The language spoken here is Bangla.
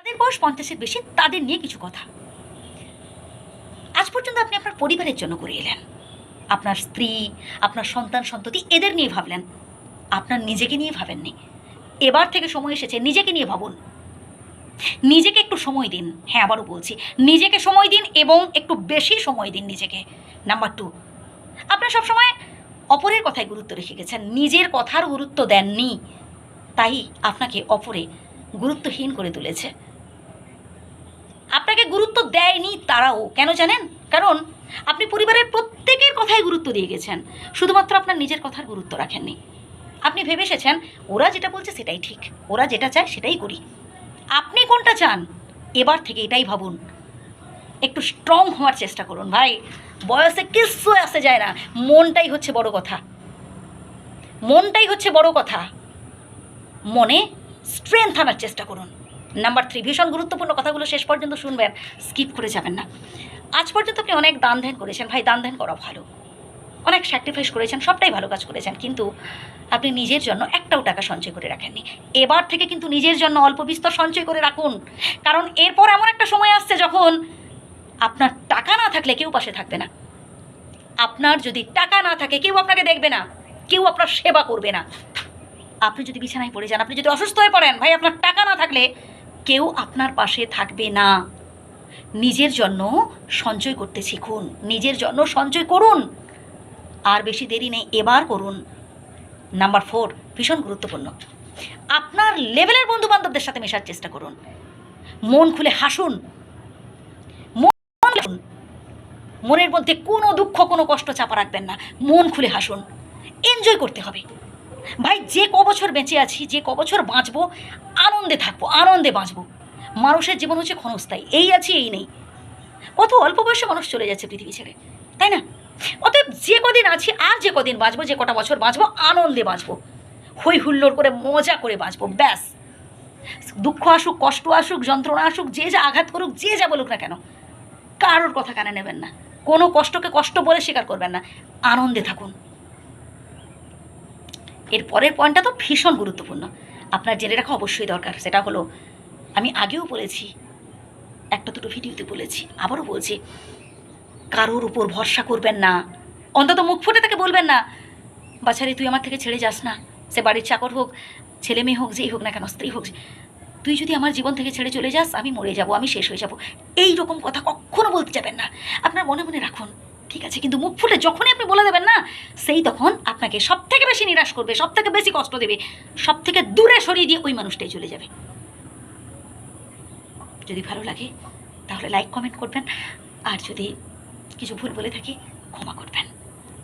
তাদের বয়স 50-এর বেশি, তাদের নিয়ে কিছু কথা। আজ পর্যন্ত আপনি আপনার পরিবারের জন্য করে এলেন, আপনার স্ত্রী, আপনার সন্তান সন্ততি এদের নিয়ে ভাবলেন, আপনার নিজেকে নিয়ে ভাবেননি। এবার থেকে সময় এসেছে নিজেকে নিয়ে ভাবুন, নিজেকে একটু সময় দিন। হ্যাঁ, আবারও বলছি, নিজেকে সময় দিন এবং একটু বেশি সময় দিন নিজেকে। নাম্বার 2, আপনারা সবসময় অপরের কথায় গুরুত্ব রেখে গেছেন, নিজের কথার গুরুত্ব দেননি, তাই আপনাকে অপরে গুরুত্বহীন করে তুলেছে। আপনাকে গুরুত্ব দেয়নি তারাও, কেন জানেন? কারণ আপনি পরিবারের প্রত্যেকের কথায় গুরুত্ব দিয়ে গেছেন, শুধুমাত্র আপনার নিজের কথার গুরুত্ব রাখেননি। আপনি ভেবে এসেছেন ওরা যেটা বলছে সেটাই ঠিক, ওরা যেটা চায় সেটাই করি। আপনি কোনটা চান এবার থেকে এটাই ভাবুন। একটু স্ট্রং হওয়ার চেষ্টা করুন ভাই, বয়সে কিচ্ছু আসে যায় না, মনটাই হচ্ছে বড় কথা, মনটাই হচ্ছে বড় কথা। মনে স্ট্রেংথ আনার চেষ্টা করুন। নাম্বার 3, ভীষণ গুরুত্বপূর্ণ কথাগুলো শেষ পর্যন্ত শুনবেন, স্কিপ করে যাবেন না। আজ পর্যন্ত আপনি অনেক দান ধ্যান করেছেন ভাই, দান ধ্যান করা ভালো, অনেক স্যাক্রিফাইস করেছেন, সবটাই ভালো কাজ করেছেন, কিন্তু আপনি নিজের জন্য একটাও টাকা সঞ্চয় করে রাখেননি। এবার থেকে কিন্তু নিজের জন্য অল্প বিস্তর সঞ্চয় করে রাখুন, কারণ এরপর এমন একটা সময় আসছে যখন আপনার টাকা না থাকলে কেউ পাশে থাকবে না। আপনার যদি টাকা না থাকে কেউ আপনাকে দেখবে না, কেউ আপনার সেবা করবে না। আপনি যদি বিছানায় পড়ে যান, আপনি যদি অসুস্থ হয়ে পড়েন ভাই, আপনার টাকা না থাকলে কেউ আপনার পাশে থাকবে না। নিজের জন্য সঞ্চয় করতে শিখুন, নিজের জন্য সঞ্চয় করুন, আর বেশি দেরি নেই, এবার করুন। নাম্বার 4, ভীষণ গুরুত্বপূর্ণ, আপনার লেভেলের বন্ধু বান্ধবদের সাথে মেশার চেষ্টা করুন, মন খুলে হাসুন, মনের মধ্যে কোনো দুঃখ কোনো কষ্ট চাপা রাখবেন না, মন খুলে হাসুন, এনজয় করতে হবে ভাই। যে কবছর বেঁচে আছি, যে কবছর বাঁচবো, আনন্দে থাকবো, আনন্দে বাঁচবো। মানুষের জীবন হচ্ছে ক্ষণস্থায়ী, এই আছি এই নেই। কত অল্প বয়সে মানুষ চলে যাচ্ছে পৃথিবী ছেড়ে, তাই না? অতএব যে কদিন আছি আর যে কদিন বাঁচবো, যে কটা বছর বাঁচবো, আনন্দে বাঁচবো, হই হুল্লোড় করে মজা করে বাঁচবো, ব্যাস। দুঃখ আসুক, কষ্ট আসুক, যন্ত্রণা আসুক, যে যা আঘাত করুক, যে যা বলুক না কেন, কারোর কথা কানে নেবেন না, কোনো কষ্টকে কষ্ট বলে স্বীকার করবেন না, আনন্দে থাকুন। এর পরের পয়েন্টটা তো ভীষণ গুরুত্বপূর্ণ, আপনার জেনে রাখা অবশ্যই দরকার। সেটা হলো, আমি আগেও বলেছি, একটা দুটো ভিডিওতে বলেছি, আবারও বলছি, কারোর উপর ভরসা করবেন না। অন্তত মুখ ফুটে তাকে বলবেন না, বাছারে তুই আমার থেকে ছেড়ে যাস না, সে বাড়ির চাকর হোক, ছেলে মেয়ে হোক, যেই হোক না কেন, স্ত্রী হোক, তুই যদি আমার জীবন থেকে ছেড়ে চলে যাস আমি মরে যাব, আমি শেষ হয়ে যাব, এই রকম কথা কখনো বলতে যাবেন না। আপনার মনে মনে রাখুন, ঠিক আছে, কিন্তু মুখ ফুটে যখনই আপনি বলে দেবেন না, সেই তখন আপনাকে সব থেকে বেশি নিরাশ করবে, সব থেকে বেশি কষ্ট দেবে, সব থেকে দূরে সরিয়ে দিয়ে ওই মানুষটাই চলে যাবে। যদি ভালো লাগে তাহলে লাইক কমেন্ট করবেন, আর যদি কিছু ভুল বলে থাকি ক্ষমা করবেন।